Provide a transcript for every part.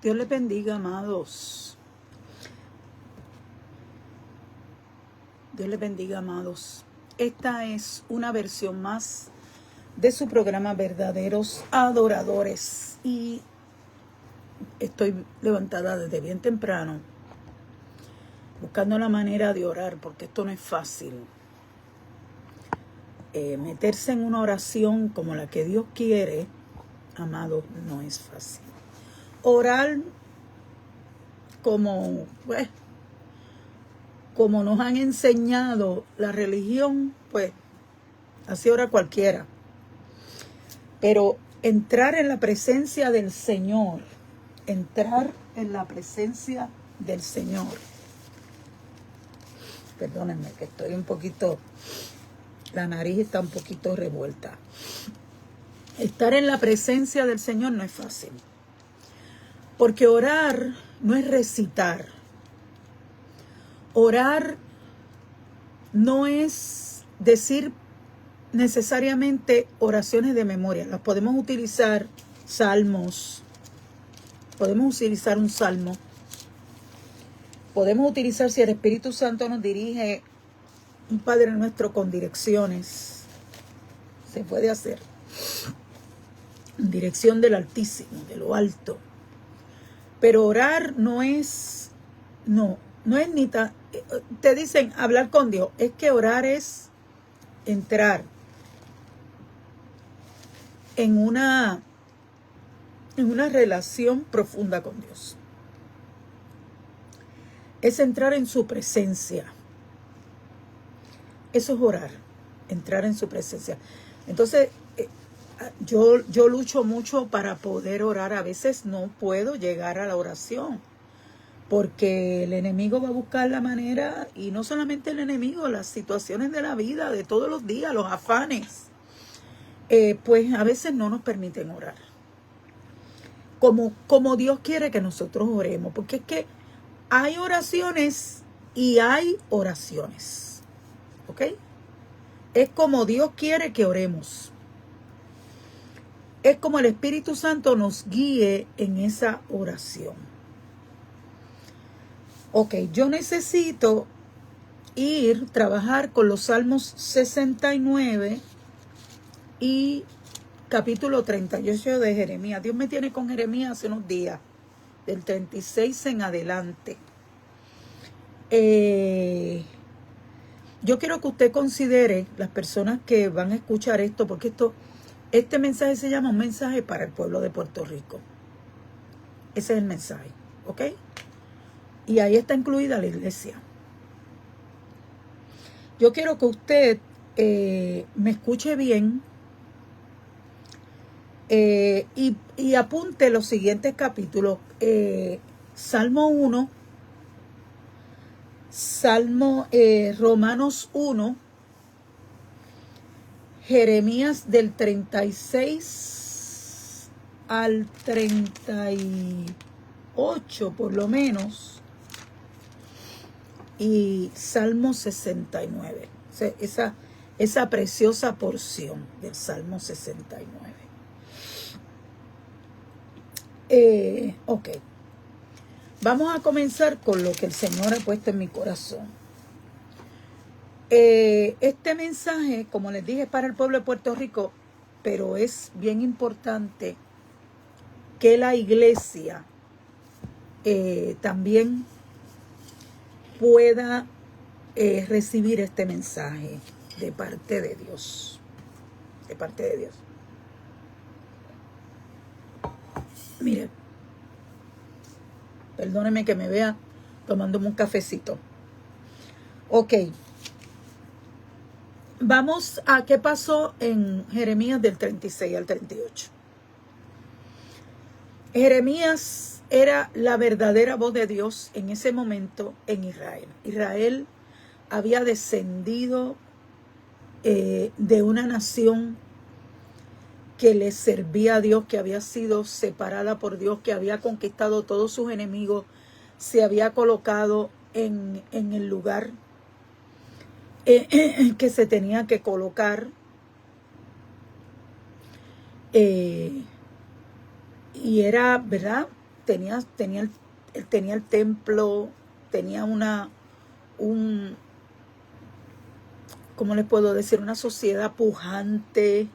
Dios les bendiga, amados. Dios les bendiga, amados. Esta es una versión más de su programa Verdaderos Adoradores. Y estoy levantada desde bien temprano, buscando la manera de orar, porque esto no es fácil. Meterse en una oración como la que Dios quiere, amados, no es fácil. Orar como nos han enseñado la religión, pues así ora cualquiera. Pero entrar en la presencia del Señor, perdónenme que estoy un poquito, la nariz está un poquito revuelta. Estar en la presencia del Señor no es fácil. Porque orar no es recitar. Orar no es decir necesariamente oraciones de memoria. Las podemos utilizar salmos. Podemos utilizar un salmo. Podemos utilizar, si el Espíritu Santo nos dirige, un Padre Nuestro con direcciones. Se puede hacer. En dirección del Altísimo, de lo alto. Pero orar no es ni te dicen hablar con Dios. Es que orar es entrar en una relación profunda con Dios. Es entrar en su presencia. Eso es orar, entrar en su presencia. Entonces, yo lucho mucho para poder orar. A veces no puedo llegar a la oración, porque el enemigo va a buscar la manera, y no solamente el enemigo, las situaciones de la vida, de todos los días, los afanes, pues a veces no nos permiten orar. Como Dios quiere que nosotros oremos, porque es que hay oraciones y hay oraciones, ¿ok? Es como Dios quiere que oremos. Es como el Espíritu Santo nos guíe en esa oración. Ok, yo necesito trabajar con los Salmos 69 y capítulo 38 de Jeremías. Dios me tiene con Jeremías hace unos días, del 36 en adelante. Yo quiero que usted considere, las personas que van a escuchar esto, porque este mensaje se llama un mensaje para el pueblo de Puerto Rico. Ese es el mensaje, ¿ok? Y ahí está incluida la iglesia. Yo quiero que usted me escuche bien y apunte los siguientes capítulos. Salmo 1, Romanos 1, Jeremías del 36 al 38 por lo menos, y Salmo 69, esa preciosa porción del Salmo 69. Ok, vamos a comenzar con lo que el Señor ha puesto en mi corazón. Este mensaje, como les dije, es para el pueblo de Puerto Rico, pero es bien importante que la iglesia también pueda recibir este mensaje de parte de Dios. De parte de Dios. Mire, perdóneme que me vea tomándome un cafecito. Ok. Vamos a qué pasó en Jeremías del 36 al 38. Jeremías era la verdadera voz de Dios en ese momento en Israel. Israel había descendido de una nación que le servía a Dios, que había sido separada por Dios, que había conquistado todos sus enemigos, se había colocado en el lugar que se tenía que colocar. Y era, ¿verdad?, tenía el templo, tenía ¿cómo les puedo decir? Una sociedad pujante.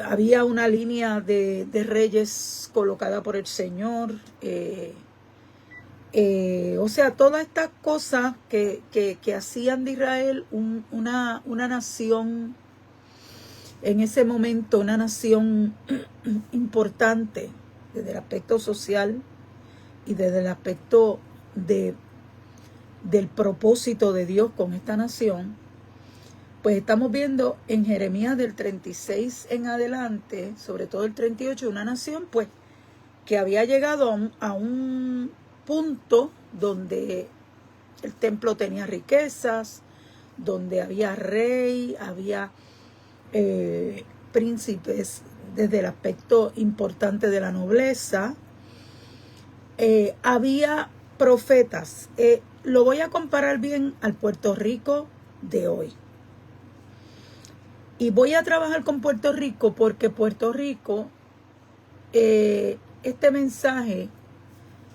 Había una línea de reyes colocada por el Señor. O sea, todas estas cosas que hacían de Israel una nación, en ese momento, una nación importante desde el aspecto social y desde el aspecto del propósito de Dios con esta nación. Pues estamos viendo en Jeremías del 36 en adelante, sobre todo el 38, una nación pues que había llegado a un punto donde el templo tenía riquezas, donde había rey, había príncipes desde el aspecto importante de la nobleza, había profetas. Lo voy a comparar bien al Puerto Rico de hoy. Y voy a trabajar con Puerto Rico porque Puerto Rico, este mensaje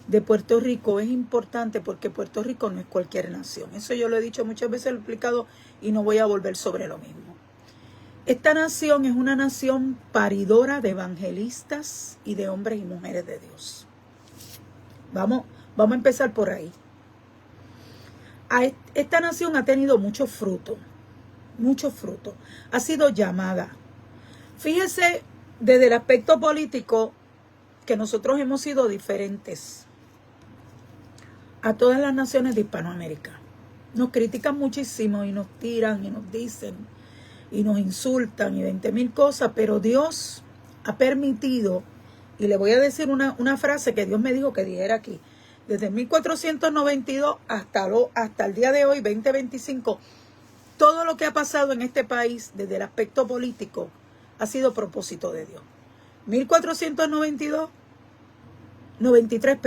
de Puerto Rico es importante porque Puerto Rico no es cualquier nación. Eso yo lo he dicho muchas veces, lo he explicado y no voy a volver sobre lo mismo. Esta nación es una nación paridora de evangelistas y de hombres y mujeres de Dios. Vamos a empezar por ahí. Esta nación ha tenido mucho fruto. Ha sido llamada. Fíjese, desde el aspecto político, que nosotros hemos sido diferentes a todas las naciones de Hispanoamérica. Nos critican muchísimo y nos tiran y nos dicen y nos insultan y 20,000 cosas, pero Dios ha permitido, y le voy a decir una frase que Dios me dijo que dijera aquí, desde 1492 hasta el día de hoy, 2025, todo lo que ha pasado en este país desde el aspecto político ha sido propósito de Dios. 93,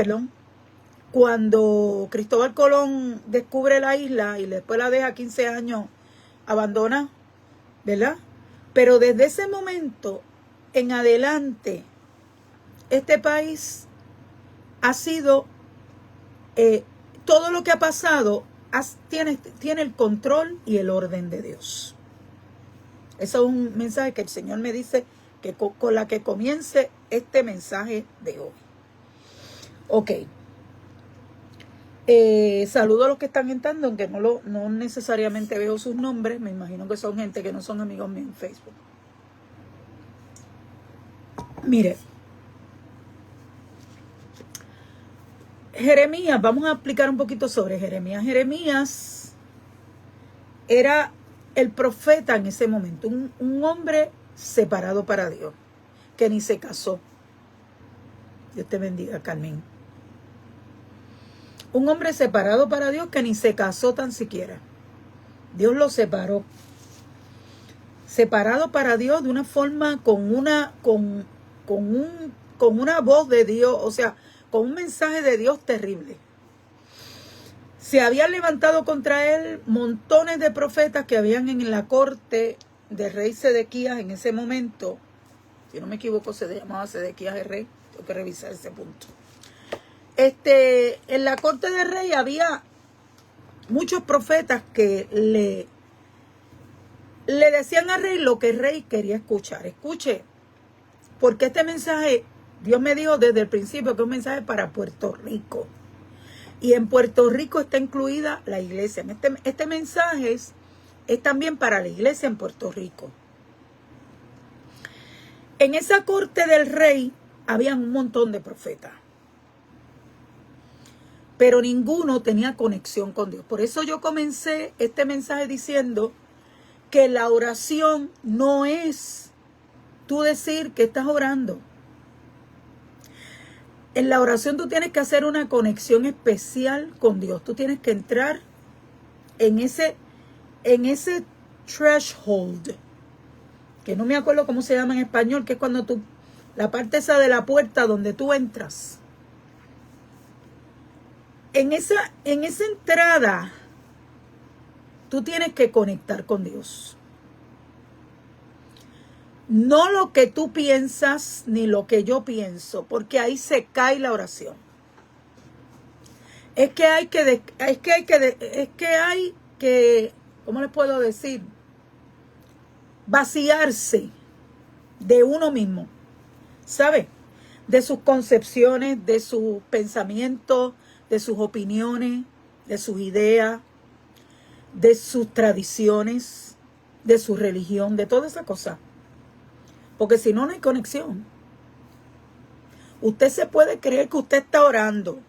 cuando Cristóbal Colón descubre la isla y después la deja 15 años abandonada, ¿verdad? Pero desde ese momento en adelante, este país ha sido, todo lo que ha pasado tiene el control y el orden de Dios. Eso es un mensaje que el Señor me dice que con la que comience este mensaje de hoy. Ok. Saludo a los que están entrando, aunque no necesariamente veo sus nombres. Me imagino que son gente que no son amigos míos en Facebook. Mire, Jeremías, vamos a explicar un poquito sobre Jeremías. Jeremías era el profeta en ese momento, un hombre separado para Dios, que ni se casó. Dios te bendiga, Carmen. Un hombre separado para Dios que ni se casó tan siquiera. Dios lo separó. Separado para Dios de una forma con una voz de Dios, o sea, con un mensaje de Dios terrible. Se habían levantado contra él montones de profetas que habían en la corte del rey Sedequías en ese momento. Si no me equivoco, se llamaba Sedequías el rey. Tengo que revisar ese punto. En la corte del rey había muchos profetas que le decían al rey lo que el rey quería escuchar. Escuche, porque este mensaje, Dios me dijo desde el principio que es un mensaje para Puerto Rico. Y en Puerto Rico está incluida la iglesia. Este mensaje es también para la iglesia en Puerto Rico. En esa corte del rey había un montón de profetas, pero ninguno tenía conexión con Dios. Por eso yo comencé este mensaje diciendo que la oración no es tú decir que estás orando. En la oración tú tienes que hacer una conexión especial con Dios. Tú tienes que entrar en ese threshold, que no me acuerdo cómo se llama en español, que es cuando la parte esa de la puerta donde tú entras. En esa entrada, tú tienes que conectar con Dios. No lo que tú piensas ni lo que yo pienso, porque ahí se cae la oración. Es que hay que, ¿cómo les puedo decir? Vaciarse de uno mismo, ¿sabe? De sus concepciones, de sus pensamientos, de sus opiniones, de sus ideas, de sus tradiciones, de su religión, de toda esa cosa. Porque si no, no hay conexión. Usted se puede creer que usted está orando.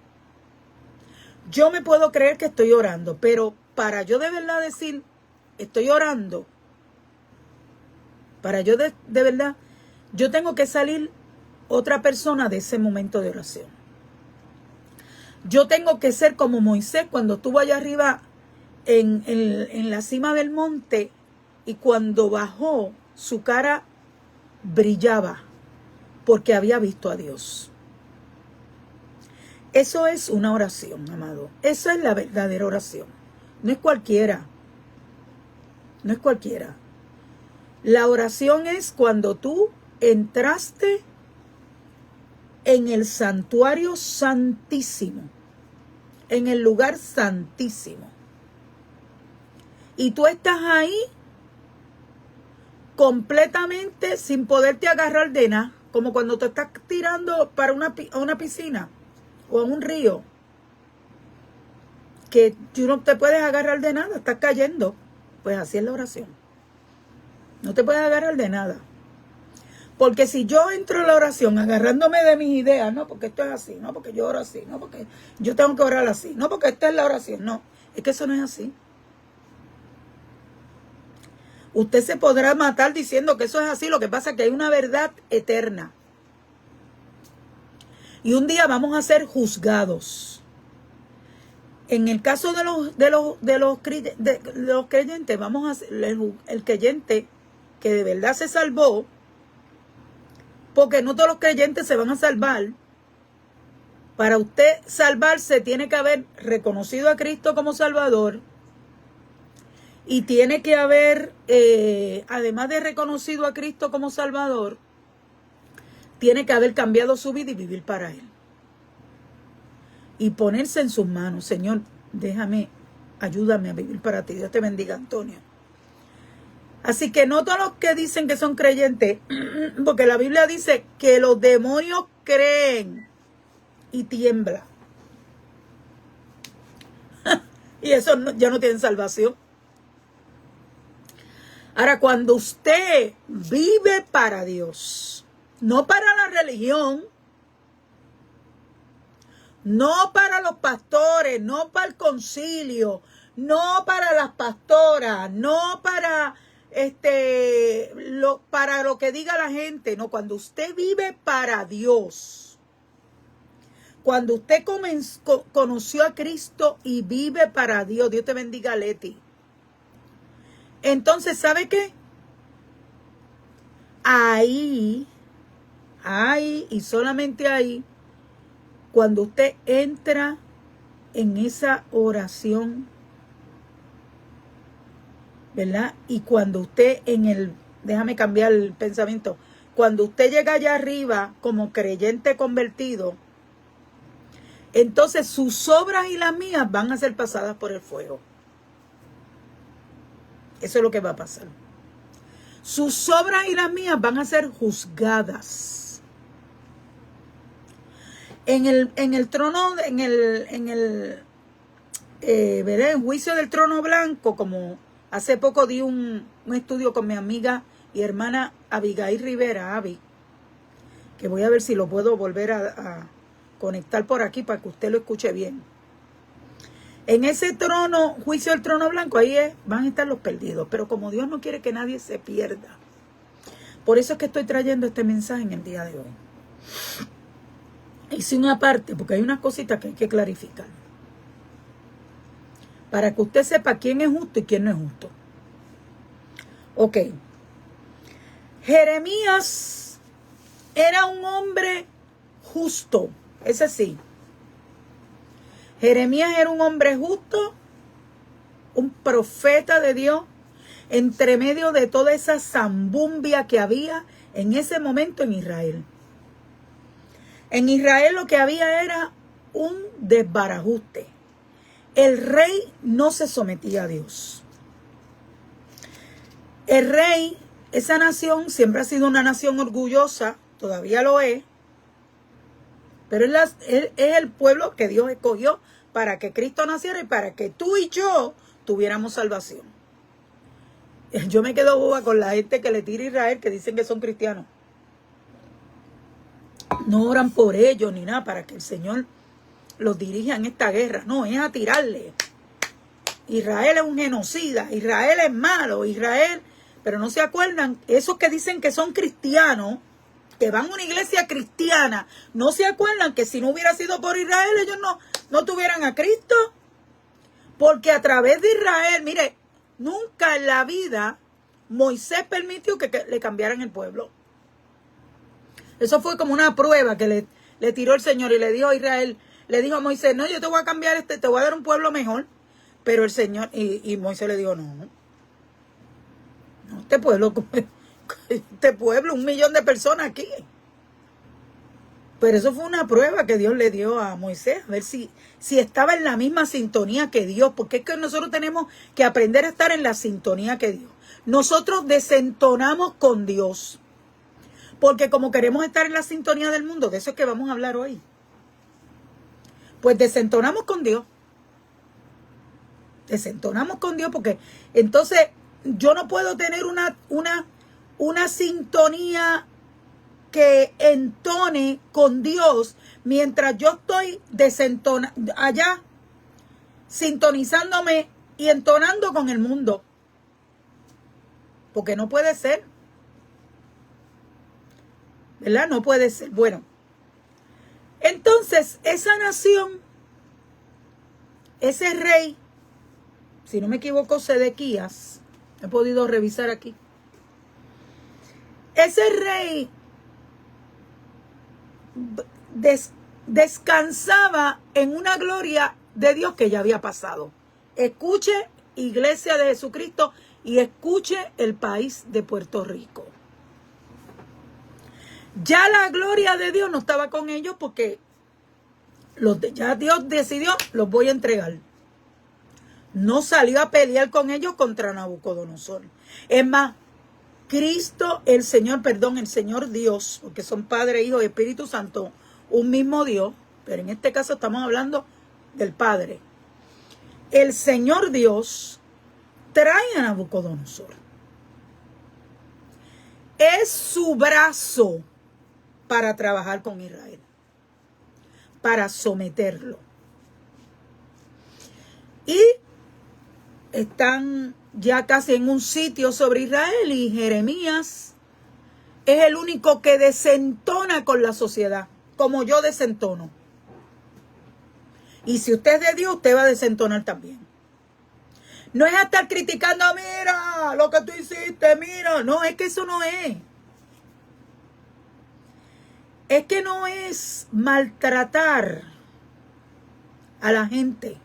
Yo me puedo creer que estoy orando, pero para yo de verdad decir, estoy orando, para yo de verdad, yo tengo que salir otra persona de ese momento de oración. Yo tengo que ser como Moisés cuando estuvo allá arriba en la cima del monte, y cuando bajó, su cara brillaba porque había visto a Dios. Eso es una oración, amado. Eso es la verdadera oración. No es cualquiera. No es cualquiera. La oración es cuando tú entraste en el santuario santísimo, en el lugar santísimo, y tú estás ahí completamente sin poderte agarrar de nada, como cuando te estás tirando para una piscina o a un río, que tú no te puedes agarrar de nada, estás cayendo. Pues así es la oración. No te puedes agarrar de nada. Porque si yo entro en la oración agarrándome de mis ideas, no, porque esto es así, no, porque yo oro así, no, porque yo tengo que orar así, no, porque esta es la oración, no, es que eso no es así. Usted se podrá matar diciendo que eso es así, lo que pasa es que hay una verdad eterna. Y un día vamos a ser juzgados. En el caso de los creyentes, vamos a ser el creyente que de verdad se salvó, porque no todos los creyentes se van a salvar. Para usted salvarse tiene que haber reconocido a Cristo como Salvador, y tiene que haber, además de reconocido a Cristo como Salvador, tiene que haber cambiado su vida y vivir para Él. Y ponerse en sus manos. Señor, ayúdame a vivir para ti. Dios te bendiga, Antonio. Así que no todos los que dicen que son creyentes, porque la Biblia dice que los demonios creen y tiemblan. Y eso ya no tienen salvación. Ahora, cuando usted vive para Dios, no para la religión, no para los pastores, no para el concilio, no para las pastoras, no para para lo que diga la gente, no, cuando usted vive para Dios, cuando usted conoció a Cristo y vive para Dios, Dios te bendiga, Leti. Entonces, ¿sabe qué? Ahí, y solamente ahí, cuando usted entra en esa oración, ¿verdad? Y cuando usted déjame cambiar el pensamiento, cuando usted llega allá arriba como creyente convertido, entonces sus obras y las mías van a ser pasadas por el fuego. Eso es lo que va a pasar. Sus obras y las mías van a ser juzgadas. En el trono, en juicio del trono blanco, como hace poco di un estudio con mi amiga y hermana Abigail Rivera, Abby, que voy a ver si lo puedo volver a conectar por aquí para que usted lo escuche bien. En ese trono, juicio del trono blanco, ahí van a estar los perdidos. Pero como Dios no quiere que nadie se pierda, por eso es que estoy trayendo este mensaje en el día de hoy. Hice una parte, porque hay unas cositas que hay que clarificar, para que usted sepa quién es justo y quién no es justo. Ok. Jeremías era un hombre justo, ese sí. Jeremías era un hombre justo, un profeta de Dios, entre medio de toda esa zambumbia que había en ese momento en Israel. En Israel lo que había era un desbarajuste. El rey no se sometía a Dios. El rey, esa nación siempre ha sido una nación orgullosa, todavía lo es, pero es el pueblo que Dios escogió para que Cristo naciera y para que tú y yo tuviéramos salvación. Yo me quedo boba con la gente que le tira a Israel, que dicen que son cristianos. No oran por ellos ni nada para que el Señor los dirija en esta guerra. No, es a tirarle. Israel es un genocida, Israel es malo, Israel... Pero no se acuerdan, esos que dicen que son cristianos, que van a una iglesia cristiana, no se acuerdan que si no hubiera sido por Israel, ellos no tuvieran a Cristo. Porque a través de Israel, mire, nunca en la vida Moisés permitió que le cambiaran el pueblo. Eso fue como una prueba que le tiró el Señor y le dijo a Israel, le dijo a Moisés, no, yo te voy a cambiar te voy a dar un pueblo mejor. Pero el Señor, y Moisés le dijo, no, este pueblo, 1 millón de personas aquí. Pero eso fue una prueba que Dios le dio a Moisés, a ver si estaba en la misma sintonía que Dios, porque es que nosotros tenemos que aprender a estar en la sintonía que Dios. Nosotros desentonamos con Dios, porque como queremos estar en la sintonía del mundo, de eso es que vamos a hablar hoy, pues desentonamos con Dios. Desentonamos con Dios, porque entonces yo no puedo tener una sintonía que entone con Dios mientras yo estoy allá sintonizándome y entonando con el mundo. Porque no puede ser. ¿Verdad? No puede ser. Bueno, entonces esa nación, ese rey, si no me equivoco, Sedequías, he podido revisar aquí. Ese rey descansaba en una gloria de Dios que ya había pasado. Escuche, Iglesia de Jesucristo, y escuche el país de Puerto Rico. Ya la gloria de Dios no estaba con ellos porque ya Dios decidió, los voy a entregar. No salió a pelear con ellos contra Nabucodonosor. Es más, Cristo, el Señor Dios, porque son Padre, Hijo y Espíritu Santo, un mismo Dios, pero en este caso estamos hablando del Padre. El Señor Dios trae a Nabucodonosor. Es su brazo para trabajar con Israel, para someterlo. Y están ya casi en un sitio sobre Israel y Jeremías es el único que desentona con la sociedad, como yo desentono. Y si usted es de Dios, usted va a desentonar también. No es a estar criticando, mira lo que tú hiciste, mira. No, es que eso no es. Es que no es maltratar a la gente.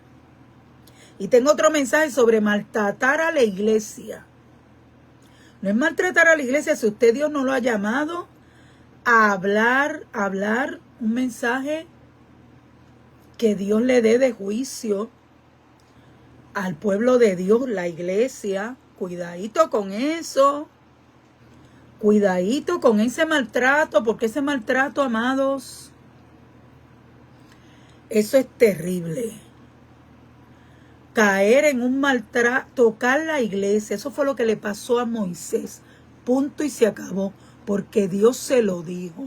Y tengo otro mensaje sobre maltratar a la iglesia. No es maltratar a la iglesia si usted Dios no lo ha llamado a hablar un mensaje que Dios le dé de juicio al pueblo de Dios, la iglesia. Cuidadito con eso. Cuidadito con ese maltrato, porque ese maltrato, amados, eso es terrible. Caer en un maltrato, tocar la iglesia, eso fue lo que le pasó a Moisés. Punto y se acabó, porque Dios se lo dijo.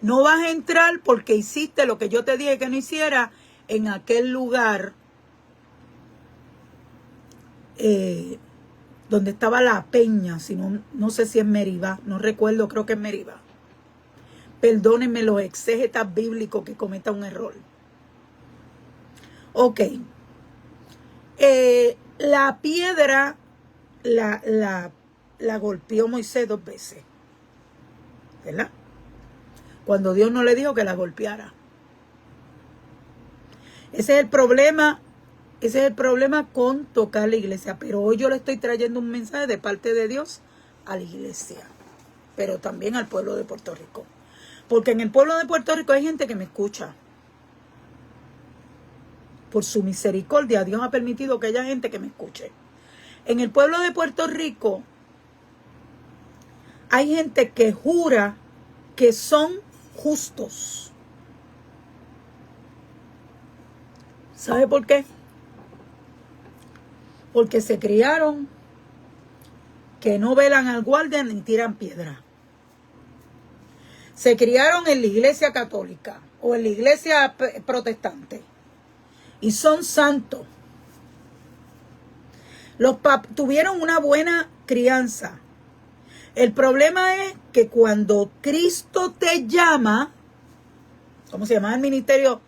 No vas a entrar porque hiciste lo que yo te dije que no hiciera en aquel lugar donde estaba la peña, no sé si es Meribá, no recuerdo, creo que es Meribá. Perdónenme los exégetas bíblicos que cometan un error. Ok. La piedra la golpeó Moisés 2 veces. ¿Verdad? Cuando Dios no le dijo que la golpeara. Ese es el problema Ese es el problema con tocar la iglesia. Pero hoy yo le estoy trayendo un mensaje de parte de Dios a la iglesia, pero también al pueblo de Puerto Rico. Porque en el pueblo de Puerto Rico hay gente que me escucha. Por su misericordia, Dios ha permitido que haya gente que me escuche. En el pueblo de Puerto Rico hay gente que jura que son justos. ¿Sabe por qué? Porque se criaron que no velan al guardia ni tiran piedra. Se criaron en la iglesia católica o en la iglesia protestante y son santos. Tuvieron una buena crianza. El problema es que cuando Cristo te llama, ¿cómo se llama el ministerio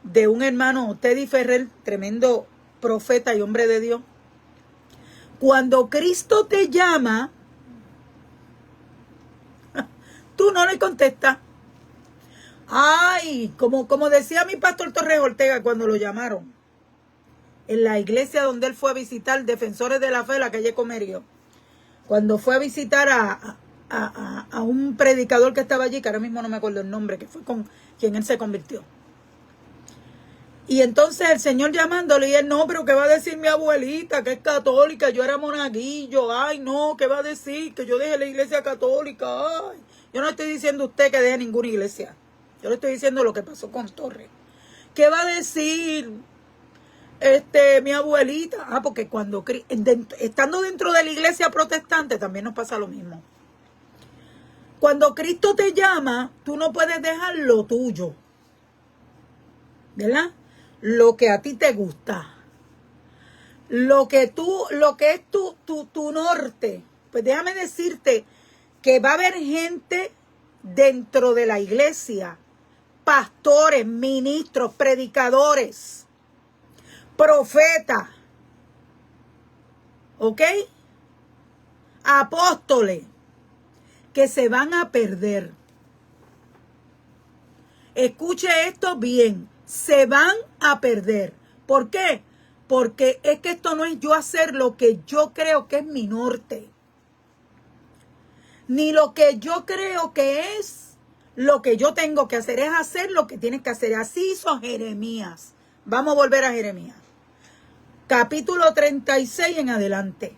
de un hermano, Teddy Ferrer, tremendo profeta y hombre de Dios? Cuando Cristo te llama, tú no le contestas. Ay, como decía mi pastor Torres Ortega cuando lo llamaron, en la iglesia donde él fue a visitar Defensores de la Fe, la calle Comerío, cuando fue a visitar a un predicador que estaba allí, que ahora mismo no me acuerdo el nombre, que fue con quien él se convirtió. Y entonces el Señor llamándole, y él, no, pero ¿qué va a decir mi abuelita, que es católica? Yo era monaguillo. Ay, no, ¿qué va a decir? Que yo dejé la iglesia católica. Ay, yo no estoy diciendo a usted que deje ninguna iglesia. Yo le estoy diciendo lo que pasó con Torres. ¿Qué va a decir mi abuelita? Ah, porque estando dentro de la iglesia protestante también nos pasa lo mismo. Cuando Cristo te llama, tú no puedes dejar lo tuyo, ¿verdad? Lo que a ti te gusta, lo que es tu norte. Pues déjame decirte que va a haber gente dentro de la iglesia, pastores, ministros, predicadores, profetas, ¿ok? Apóstoles, que se van a perder. Escuche esto bien. Se van a perder. ¿Por qué? Porque es que esto no es yo hacer lo que yo creo que es mi norte, ni lo que yo creo que es lo que yo tengo que hacer, es hacer lo que tienes que hacer. Así hizo Jeremías. Vamos a volver a Jeremías. Capítulo 36 en adelante.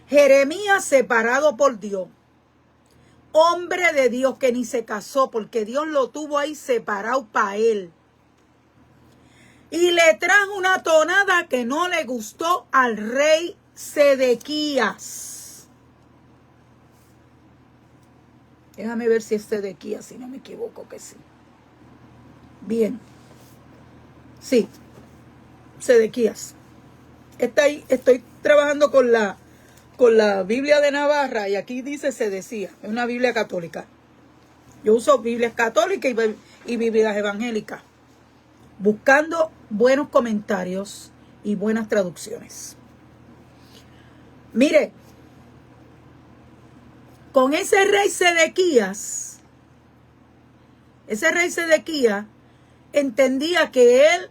Jeremías separado por Dios. Hombre de Dios que ni se casó porque Dios lo tuvo ahí separado para él. Y le trajo una tonada que no le gustó al rey Sedequías. Déjame ver si es Sedequías, si no me equivoco que sí. Bien. Sí. Sedequías. Está ahí, estoy trabajando con la Biblia de Navarra y aquí dice se decía, es una Biblia católica. Yo uso Biblias católicas y Biblias evangélicas, buscando buenos comentarios y buenas traducciones. Mire, con ese rey Sedequías entendía que él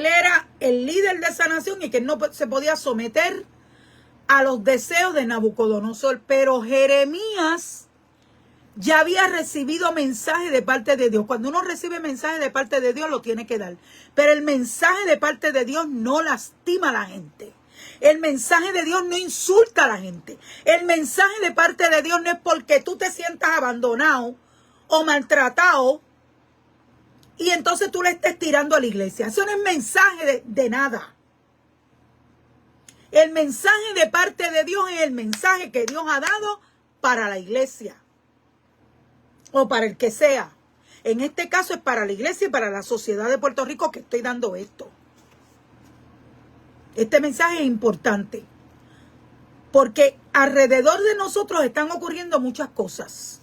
era el líder de esa nación y que no se podía someter a los deseos de Nabucodonosor. Pero Jeremías ya había recibido mensaje de parte de Dios. Cuando uno recibe mensaje de parte de Dios, lo tiene que dar. Pero el mensaje de parte de Dios no lastima a la gente. El mensaje de Dios no insulta a la gente. El mensaje de parte de Dios no es porque tú te sientas abandonado o maltratado y entonces tú le estés tirando a la iglesia. Eso no es mensaje de nada. El mensaje de parte de Dios es el mensaje que Dios ha dado para la iglesia. O para el que sea. En este caso es para la iglesia y para la sociedad de Puerto Rico que estoy dando esto. Este mensaje es importante. Porque alrededor de nosotros están ocurriendo muchas cosas.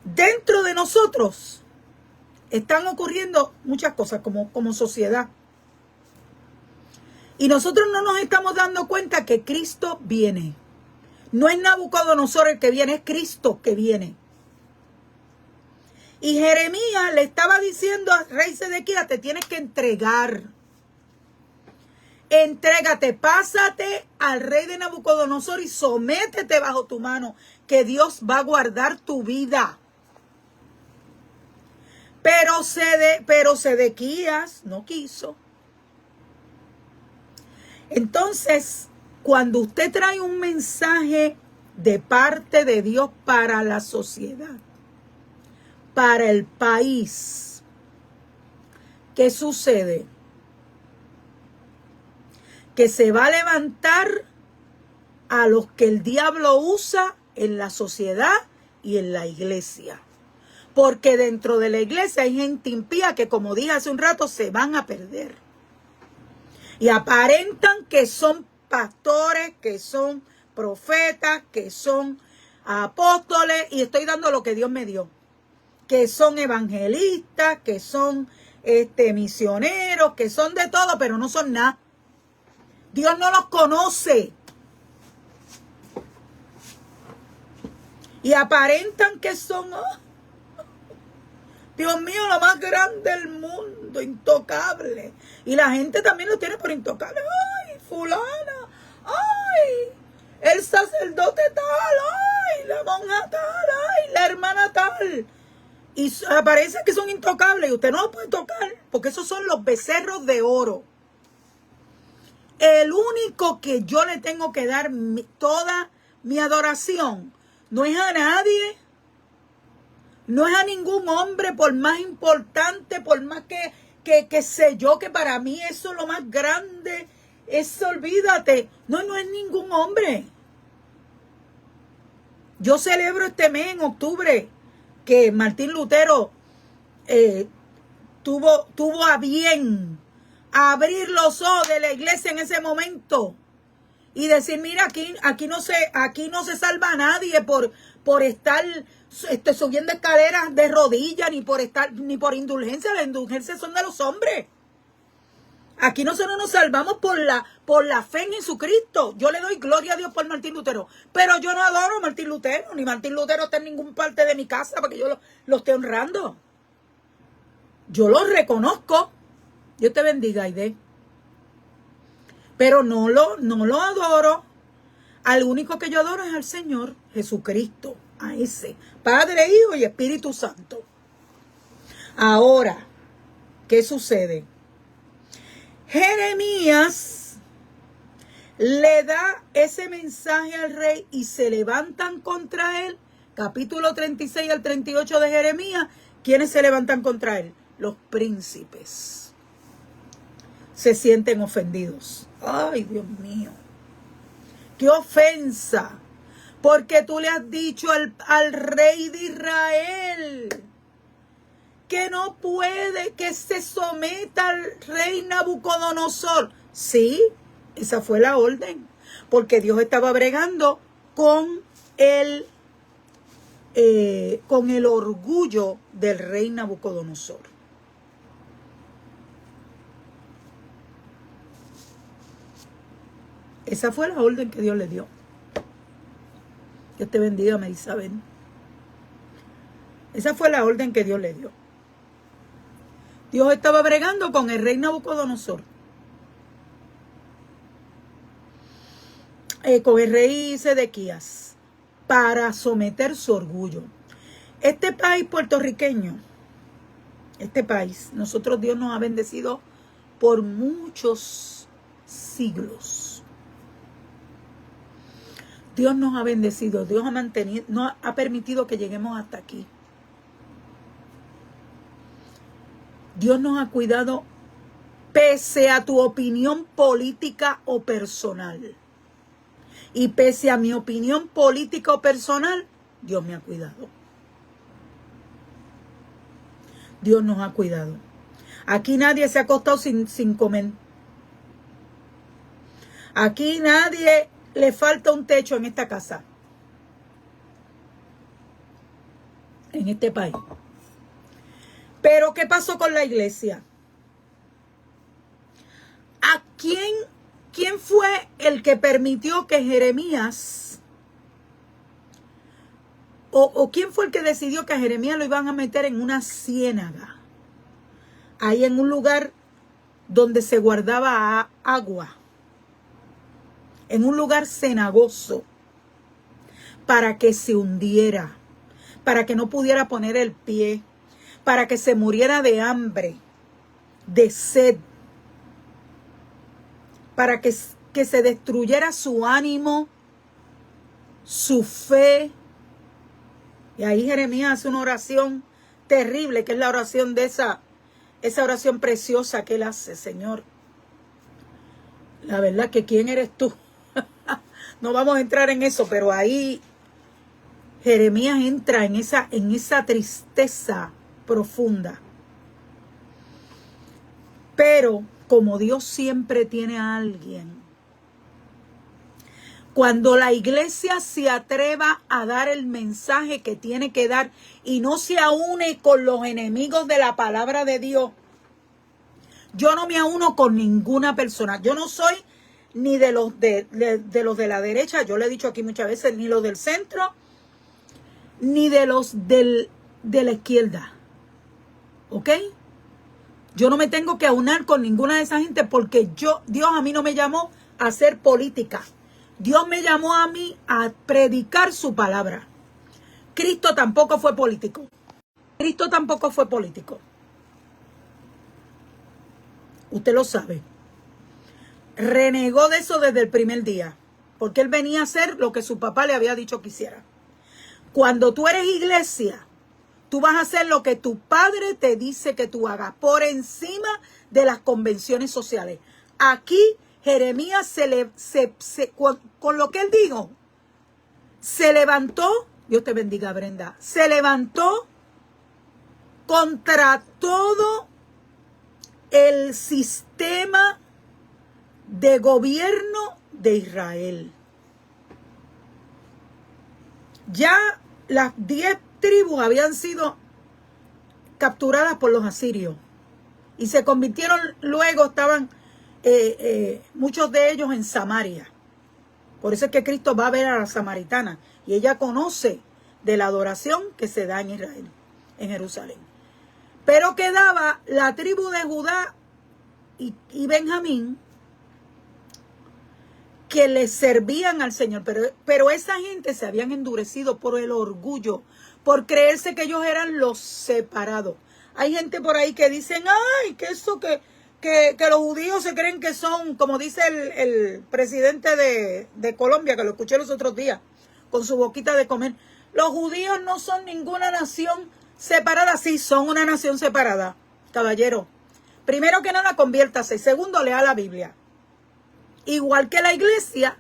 Dentro de nosotros están ocurriendo muchas cosas como sociedad. Y nosotros no nos estamos dando cuenta que Cristo viene. No es Nabucodonosor el que viene, es Cristo que viene. Y Jeremías le estaba diciendo al rey Sedequías, te tienes que entregar. Entrégate, pásate al rey de Nabucodonosor y sométete bajo tu mano, que Dios va a guardar tu vida. Pero Sedequías no quiso. Entonces, cuando usted trae un mensaje de parte de Dios para la sociedad, para el país, ¿qué sucede? Que se va a levantar a los que el diablo usa en la sociedad y en la iglesia. Porque dentro de la iglesia hay gente impía que, como dije hace un rato, se van a perder. Y aparentan que son pastores, que son profetas, que son apóstoles, y estoy dando lo que Dios me dio. Que son evangelistas, que son misioneros, que son de todo, pero no son nada. Dios no los conoce. Y aparentan que son, Dios mío, lo más grande del mundo, intocable. Y la gente también lo tiene por intocable. Ay, fulana, ay, el sacerdote tal, ay, la monja tal, ay, la hermana tal. Y aparece que son intocables y usted no los puede tocar, porque esos son los becerros de oro. El único que yo le tengo que dar toda mi adoración no es a nadie, no es a ningún hombre, por más importante, por más que sé yo, que para mí eso es lo más grande, eso olvídate, no es ningún hombre. Yo celebro este mes en octubre que Martín Lutero tuvo a bien abrir los ojos de la iglesia en ese momento y decir, mira, aquí no se salva a nadie por estar subiendo escaleras de rodillas, ni por indulgencia. Las indulgencias son de los hombres. Aquí nosotros nos salvamos por la fe en Jesucristo. Yo le doy gloria a Dios por Martín Lutero, pero yo no adoro a Martín Lutero, ni Martín Lutero está en ninguna parte de mi casa para que yo lo esté honrando. Yo lo reconozco. Dios te bendiga, Aide. Pero no lo adoro. Al único que yo adoro es al Señor Jesucristo. A ese. Padre, Hijo y Espíritu Santo. Ahora, ¿qué sucede? Jeremías le da ese mensaje al rey y se levantan contra él. Capítulo 36 al 38 de Jeremías. ¿Quiénes se levantan contra él? Los príncipes. Se sienten ofendidos. Ay, Dios mío. ¡Qué ofensa! Porque tú le has dicho al rey de Israel que no puede, que se someta al rey Nabucodonosor. Sí, esa fue la orden. Porque Dios estaba bregando con el orgullo del rey Nabucodonosor. Esa fue la orden que Dios le dio. Dios te bendiga, Isabel. Esa fue la orden que Dios le dio. Dios estaba bregando con el rey Nabucodonosor. Con el rey Sedequías. Para someter su orgullo. Este país puertorriqueño. Este país. Nosotros Dios nos ha bendecido por muchos siglos. Dios nos ha bendecido, Dios nos ha permitido que lleguemos hasta aquí. Dios nos ha cuidado pese a tu opinión política o personal. Y pese a mi opinión política o personal, Dios me ha cuidado. Dios nos ha cuidado. Aquí nadie se ha acostado sin comer. Aquí nadie le falta un techo en esta casa, en este país. Pero ¿qué pasó con la iglesia? ¿A quién fue el que permitió que Jeremías o quién fue el que decidió que a Jeremías lo iban a meter en una ciénaga, ahí en un lugar donde se guardaba agua, en un lugar cenagoso, para que se hundiera, para que no pudiera poner el pie, para que se muriera de hambre, de sed, para que se destruyera su ánimo, su fe. Y ahí Jeremías hace una oración terrible, que es la oración de esa oración preciosa que él hace: Señor, la verdad que ¿quién eres tú? No vamos a entrar en eso, pero ahí Jeremías entra en esa tristeza profunda. Pero como Dios siempre tiene a alguien, cuando la iglesia se atreva a dar el mensaje que tiene que dar y no se aúne con los enemigos de la palabra de Dios, yo no me aúno con ninguna persona. Yo no soy ni de los de la derecha, yo le he dicho aquí muchas veces, ni los del centro, ni de los de la izquierda. ¿Ok? Yo no me tengo que aunar con ninguna de esa gente, porque Dios a mí no me llamó a hacer política. Dios me llamó a mí a predicar su palabra. Cristo tampoco fue político. Cristo tampoco fue político. Usted lo sabe. Renegó de eso desde el primer día, porque él venía a hacer lo que su papá le había dicho que hiciera. Cuando tú eres iglesia, tú vas a hacer lo que tu padre te dice que tú hagas, por encima de las convenciones sociales. Aquí Jeremías con lo que él dijo, se levantó, Dios te bendiga, Brenda, se levantó contra todo el sistema de gobierno de Israel. Ya las 10 tribus habían sido capturadas por los asirios y se convirtieron, luego estaban muchos de ellos en Samaria. Por eso es que Cristo va a ver a la samaritana y ella conoce de la adoración que se da en Israel, en Jerusalén. Pero quedaba la tribu de Judá y Benjamín, que le servían al Señor, pero esa gente se habían endurecido por el orgullo, por creerse que ellos eran los separados. Hay gente por ahí que dicen, ay, que eso que los judíos se creen que son, como dice el presidente de Colombia, que lo escuché los otros días, con su boquita de comer. Los judíos no son ninguna nación separada. Sí, son una nación separada, caballero. Primero que nada, conviértase. Segundo, lea la Biblia. Igual que la iglesia,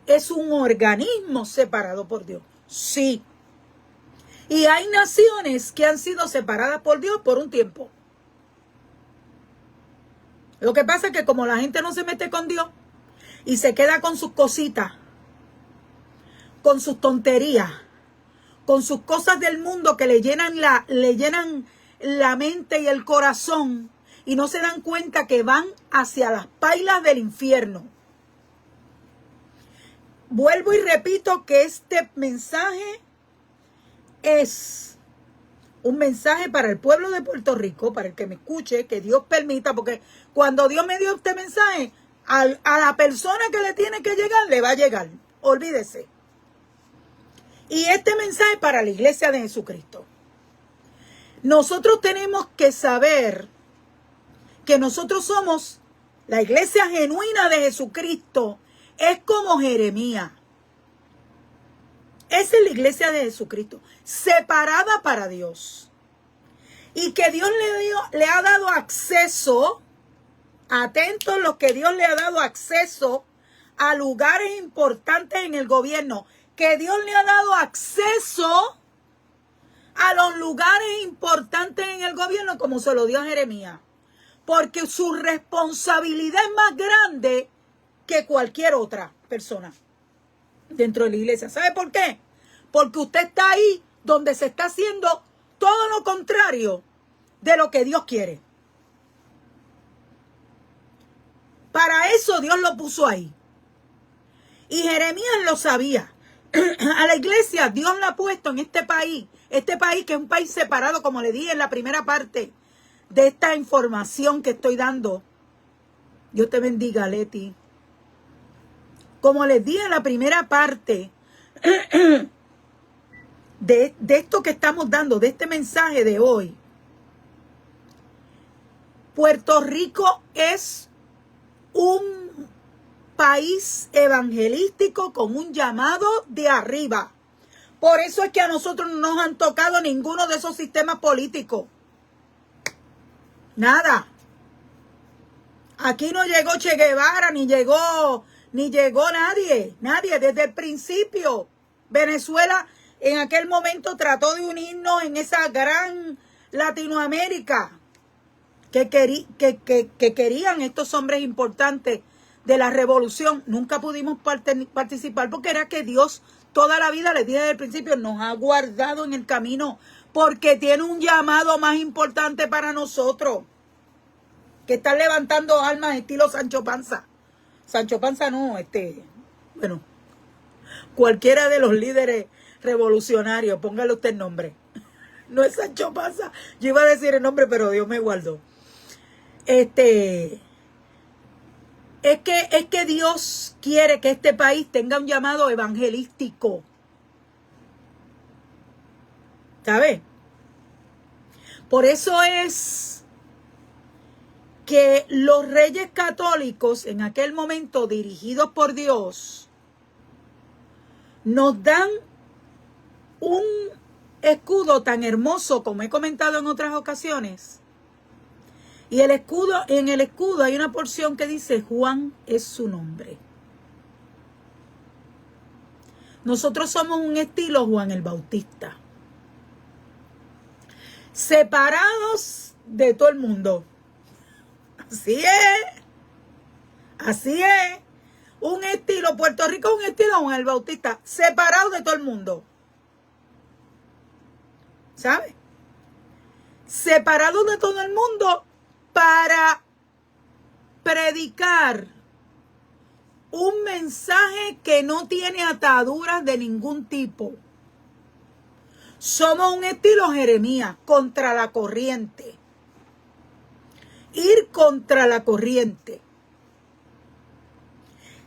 es un organismo separado por Dios. Sí. Y hay naciones que han sido separadas por Dios por un tiempo. Lo que pasa es que como la gente no se mete con Dios y se queda con sus cositas, con sus tonterías, con sus cosas del mundo que le llenan la mente y el corazón, y no se dan cuenta que van hacia las pailas del infierno. Vuelvo y repito que este mensaje es un mensaje para el pueblo de Puerto Rico, para el que me escuche, que Dios permita, porque cuando Dios me dio este mensaje, a la persona que le tiene que llegar, le va a llegar. Olvídese. Y este mensaje es para la iglesia de Jesucristo. Nosotros tenemos que saber que nosotros somos la iglesia genuina de Jesucristo. Es como Jeremías. Esa es la iglesia de Jesucristo, separada para Dios. Y que Dios le ha dado acceso, atentos los que Dios le ha dado acceso a lugares importantes en el gobierno. Que Dios le ha dado acceso a los lugares importantes en el gobierno como se lo dio a Jeremías. Porque su responsabilidad es más grande que cualquier otra persona dentro de la iglesia. ¿Sabe por qué? Porque usted está ahí donde se está haciendo todo lo contrario de lo que Dios quiere. Para eso Dios lo puso ahí. Y Jeremías lo sabía. A la iglesia Dios la ha puesto en este país que es un país separado, como le dije en la primera parte de esta información que estoy dando. Dios te bendiga, Leti. Como les dije en la primera parte de esto que estamos dando, de este mensaje de hoy, Puerto Rico es un país evangelístico con un llamado de arriba. Por eso es que a nosotros no nos han tocado ninguno de esos sistemas políticos. Nada. Aquí no llegó Che Guevara, ni llegó nadie. Nadie. Desde el principio, Venezuela en aquel momento trató de unirnos en esa gran Latinoamérica que querían estos hombres importantes de la revolución. Nunca pudimos participar porque era que Dios toda la vida, les dije desde el principio, nos ha guardado en el camino porque tiene un llamado más importante para nosotros, que están levantando almas estilo Sancho Panza. Sancho Panza no, bueno, cualquiera de los líderes revolucionarios, póngale usted el nombre. No es Sancho Panza. Yo iba a decir el nombre, pero Dios me guardó. Es que Dios quiere que este país tenga un llamado evangelístico. ¿Sabe? Por eso es que los reyes católicos, en aquel momento dirigidos por Dios, nos dan un escudo tan hermoso, como he comentado en otras ocasiones. Y en el escudo hay una porción que dice: Juan es su nombre. Nosotros somos un estilo Juan el Bautista, separados de todo el mundo. Así es. Así es. Un estilo, Puerto Rico es un estilo Juan el Bautista, separado de todo el mundo. ¿Sabe? Separado de todo el mundo para predicar un mensaje que no tiene ataduras de ningún tipo. Somos un estilo Jeremías, contra la corriente. Ir contra la corriente.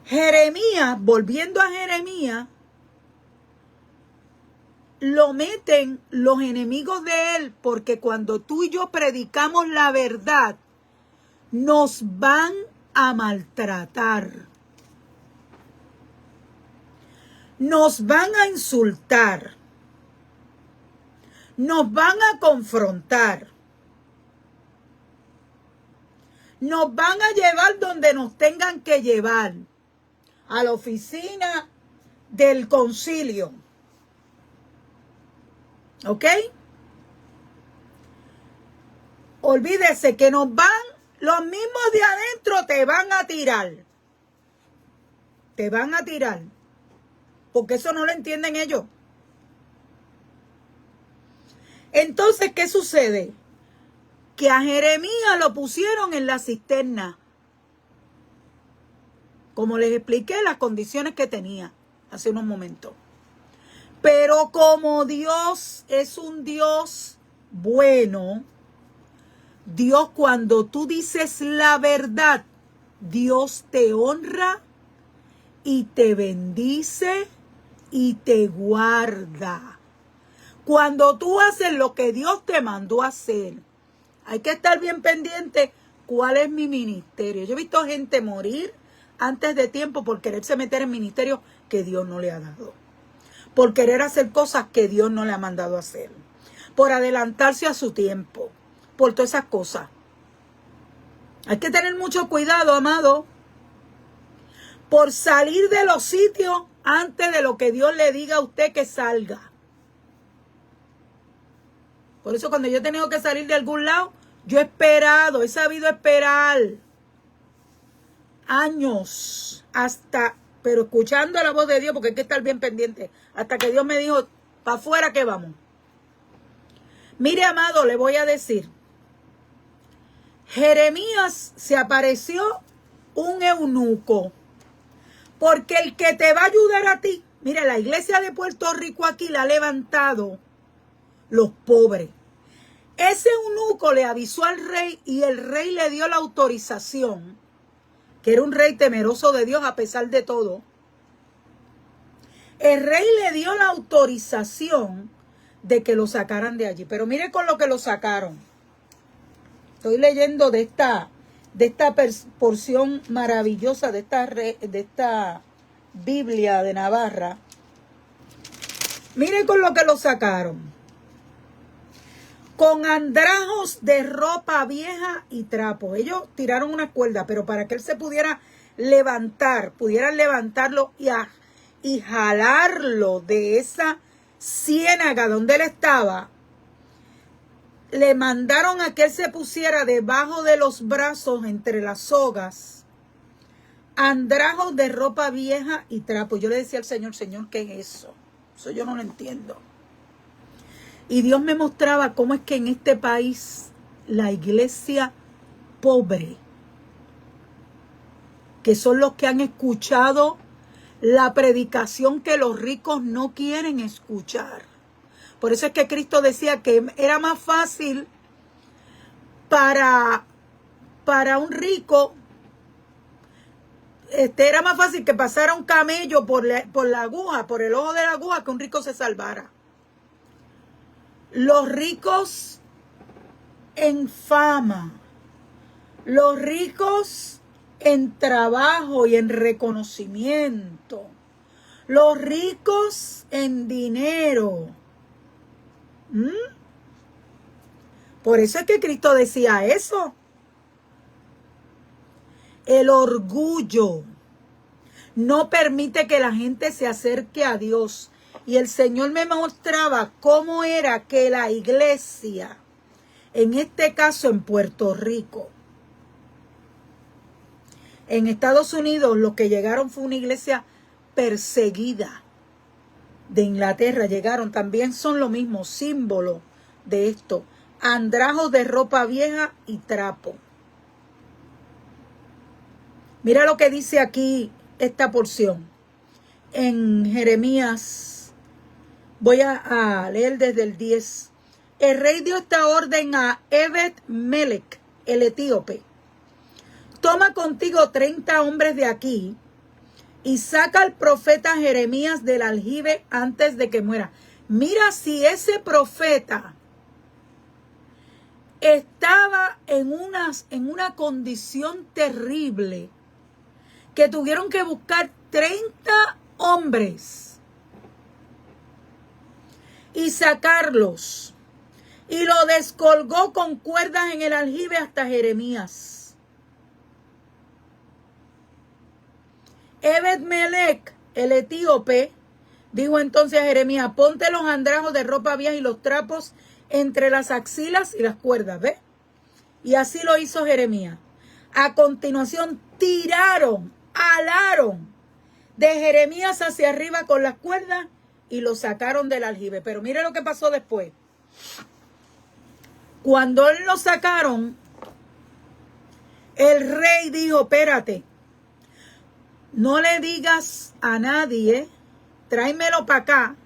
Jeremías, volviendo a Jeremías, lo meten los enemigos de él, porque cuando tú y yo predicamos la verdad, nos van a maltratar. Nos van a insultar. Nos van a confrontar. Nos van a llevar donde nos tengan que llevar. A la oficina del concilio. ¿Ok? Olvídese que nos van, los mismos de adentro te van a tirar. Te van a tirar. Porque eso no lo entienden ellos. Entonces, ¿qué sucede? Que a Jeremías lo pusieron en la cisterna. Como les expliqué, las condiciones que tenía hace unos momentos. Pero como Dios es un Dios bueno, Dios, cuando tú dices la verdad, Dios te honra y te bendice y te guarda. Cuando tú haces lo que Dios te mandó a hacer, hay que estar bien pendiente cuál es mi ministerio. Yo he visto gente morir antes de tiempo por quererse meter en ministerios que Dios no le ha dado. Por querer hacer cosas que Dios no le ha mandado a hacer. Por adelantarse a su tiempo. Por todas esas cosas. Hay que tener mucho cuidado, amado. Por salir de los sitios antes de lo que Dios le diga a usted que salga. Por eso cuando yo he tenido que salir de algún lado, yo he esperado, he sabido esperar. Años. Pero escuchando la voz de Dios, porque hay que estar bien pendiente. Hasta que Dios me dijo, para afuera que vamos. Mire, amado, le voy a decir. Jeremías se apareció un eunuco. Porque el que te va a ayudar a ti Mire, la iglesia de Puerto Rico aquí la ha levantado los pobres. Ese eunuco le avisó al rey y el rey le dio la autorización, que era un rey temeroso de Dios a pesar de todo. El rey le dio la autorización de que lo sacaran de allí. Pero mire con lo que lo sacaron. Estoy leyendo de esta porción maravillosa de esta Biblia de Navarra. Mire con lo que lo sacaron. Con andrajos de ropa vieja y trapo. Ellos tiraron una cuerda, pero para que él se pudiera levantar, pudieran levantarlo y jalarlo de esa ciénaga donde él estaba, le mandaron a que él se pusiera debajo de los brazos, entre las sogas, andrajos de ropa vieja y trapo. Yo le decía al Señor, Señor, ¿qué es eso? Eso yo no lo entiendo. Y Dios me mostraba cómo es que en este país la iglesia pobre, que son los que han escuchado la predicación que los ricos no quieren escuchar. Por eso es que Cristo decía que era más fácil para un rico, era más fácil que pasara un camello por la aguja, por el ojo de la aguja, que un rico se salvara. Los ricos en fama, los ricos en trabajo y en reconocimiento, los ricos en dinero. Por eso es que Cristo decía eso. El orgullo no permite que la gente se acerque a Dios. Y el Señor me mostraba cómo era que la iglesia, en este caso en Puerto Rico, en Estados Unidos, los que llegaron fue una iglesia perseguida. De Inglaterra llegaron, también son lo mismo, símbolo de esto. Andrajos de ropa vieja y trapo. Mira lo que dice aquí esta porción. En Jeremías, voy a leer desde el 10. El rey dio esta orden a Ebed-Melech, el etíope. Toma contigo 30 hombres de aquí y saca al profeta Jeremías del aljibe antes de que muera. Mira si ese profeta estaba en una condición terrible, que tuvieron que buscar 30 hombres y sacarlos. Y lo descolgó con cuerdas en el aljibe hasta Jeremías. Ebed-Melech, el etíope, dijo entonces a Jeremías: ponte los andrajos de ropa vieja y los trapos entre las axilas y las cuerdas, ¿ves? Y así lo hizo Jeremías. A continuación alaron de Jeremías hacia arriba con las cuerdas y lo sacaron del aljibe. Pero mire lo que pasó después. Cuando él lo sacaron, el rey dijo: espérate, no le digas a nadie, tráemelo para acá,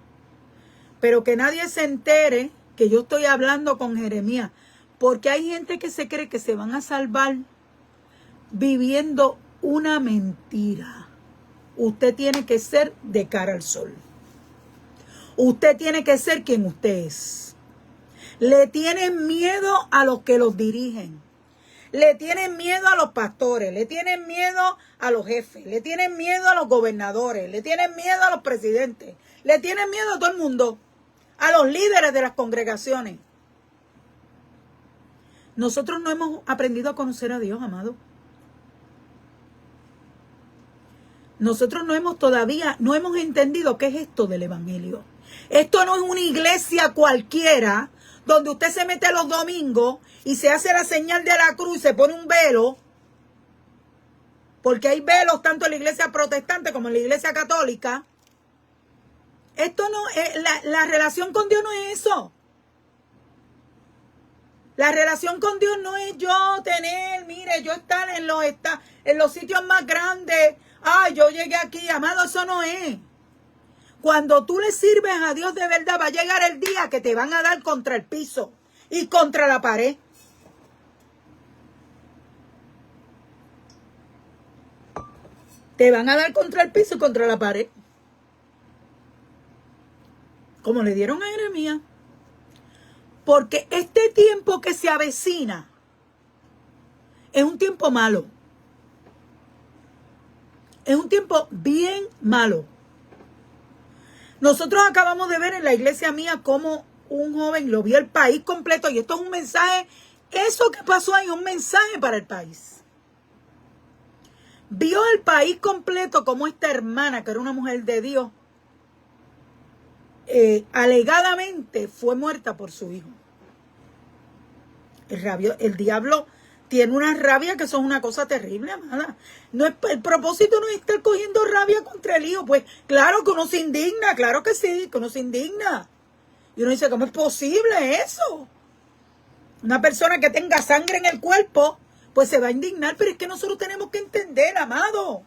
pero que nadie se entere que yo estoy hablando con Jeremías. Porque hay gente que se cree que se van a salvar viviendo una mentira. Usted tiene que ser de cara al sol. Usted tiene que ser quien usted es. Le tienen miedo a los que los dirigen. Le tienen miedo a los pastores, le tienen miedo a los jefes, le tienen miedo a los gobernadores, le tienen miedo a los presidentes, le tienen miedo a todo el mundo, a los líderes de las congregaciones. Nosotros no hemos aprendido a conocer a Dios, amado. Nosotros no hemos entendido qué es esto del evangelio. Esto no es una iglesia cualquiera donde usted se mete los domingos y se hace la señal de la cruz y se pone un velo, porque hay velos tanto en la iglesia protestante como en la iglesia católica. Esto no es, la relación con Dios no es eso. La relación con Dios no es yo estar en los sitios más grandes. Yo llegué aquí, amado, eso no es. Cuando tú le sirves a Dios de verdad, va a llegar el día que te van a dar contra el piso y contra la pared. Te van a dar contra el piso y contra la pared. Como le dieron a Jeremías. Porque este tiempo que se avecina es un tiempo malo. Es un tiempo bien malo. Nosotros acabamos de ver en la iglesia mía cómo un joven lo vio el país completo. Y esto es un mensaje. Eso que pasó ahí es un mensaje para el país. Vio el país completo como esta hermana, que era una mujer de Dios, alegadamente fue muerta por su hijo. El diablo tiene una rabia que son una cosa terrible, amada. No es, el propósito no es estar cogiendo rabia contra el hijo. Pues claro que uno se indigna, claro que sí, que uno se indigna. Y uno dice, ¿cómo es posible eso? Una persona que tenga sangre en el cuerpo, pues se va a indignar. Pero es que nosotros tenemos que entender, amado,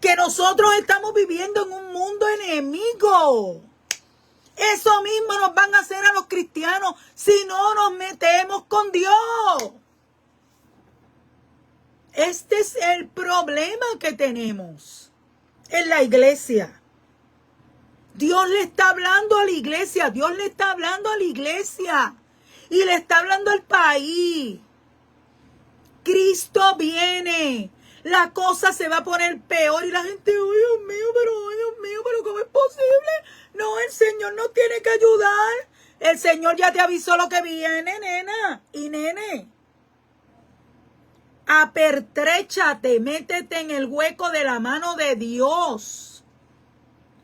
que nosotros estamos viviendo en un mundo enemigo. Eso mismo nos van a hacer a los cristianos si no nos metemos con Dios. Este es el problema que tenemos en la iglesia. Dios le está hablando a la iglesia, Dios le está hablando a la iglesia y le está hablando al país. Cristo viene. La cosa se va a poner peor y la gente, oh Dios mío, pero ¿cómo es posible? No, el Señor nos tiene que ayudar. El Señor ya te avisó lo que viene, nena y nene. Apertréchate, métete en el hueco de la mano de Dios.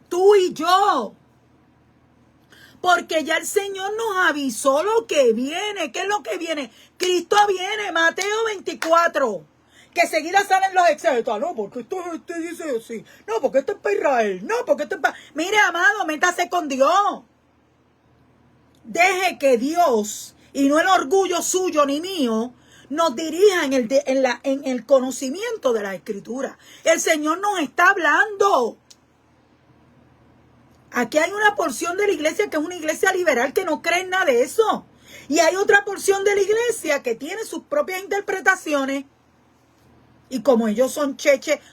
Tú y yo. Porque ya el Señor nos avisó lo que viene. ¿Qué es lo que viene? Cristo viene, Mateo 24. Que seguida salen los excesos. No, porque esto dice así. No, porque esto es para Israel. No, porque esto es para... Mire, amado, métase con Dios. Deje que Dios, y no el orgullo suyo ni mío, nos dirija en el conocimiento de la Escritura. El Señor nos está hablando. Aquí hay una porción de la iglesia que es una iglesia liberal que no cree en nada de eso. Y hay otra porción de la iglesia que tiene sus propias interpretaciones. Y como ellos son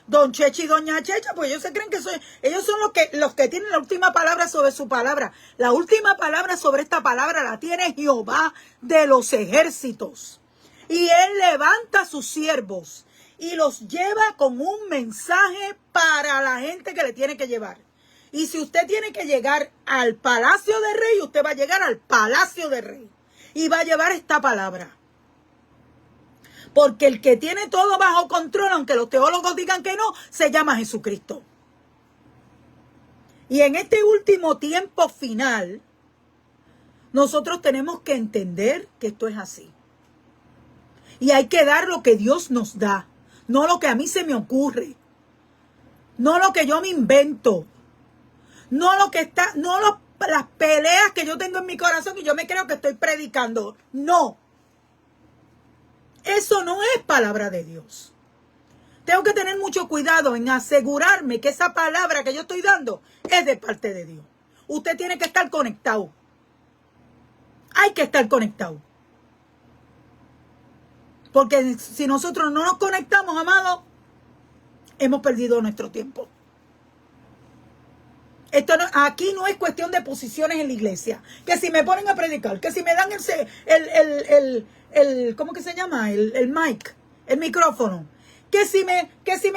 don Cheche y doña Checha, pues ellos se creen que ellos son los que tienen la última palabra sobre su palabra. La última palabra sobre esta palabra la tiene Jehová de los ejércitos. Y Él levanta a sus siervos y los lleva con un mensaje para la gente que le tiene que llevar. Y si usted tiene que llegar al palacio del rey, usted va a llegar al palacio del rey. Y va a llevar esta palabra. Porque el que tiene todo bajo control, aunque los teólogos digan que no, se llama Jesucristo. Y en este último tiempo final, nosotros tenemos que entender que esto es así. Y hay que dar lo que Dios nos da, no lo que a mí se me ocurre, no lo que yo me invento, no lo que está, no las peleas que yo tengo en mi corazón y yo me creo que estoy predicando. No. Eso no es palabra de Dios. Tengo que tener mucho cuidado en asegurarme que esa palabra que yo estoy dando es de parte de Dios. Usted tiene que estar conectado. Hay que estar conectado. Porque si nosotros no nos conectamos, amados, hemos perdido nuestro tiempo. Aquí no es cuestión de posiciones en la iglesia. Que si me ponen a predicar, que si me dan ¿cómo que se llama? El mic, el micrófono. Que si me